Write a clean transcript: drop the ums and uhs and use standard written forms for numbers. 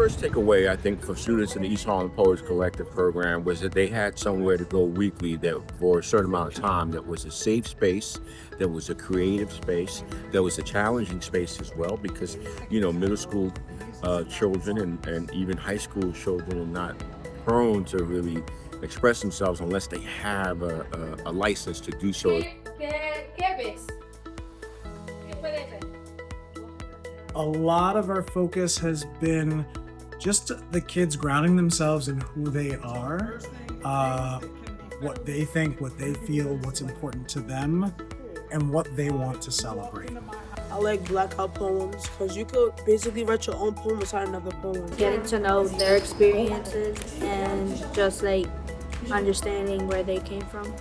first takeaway, I think, for students in the East Harlem Poets Collective program was that they had somewhere to go weekly that for a certain amount of time that was a safe space, that was a creative space, that was a challenging space as well, because, middle school children and even high school children are not prone to really express themselves unless they have a license to do so. A lot of our focus has been just the kids grounding themselves in who they are, what they think, what they feel, what's important to them, and what they want to celebrate. I like blackout poems because you could basically write your own poem inside another poem. Getting to know their experiences and just like understanding where they came from.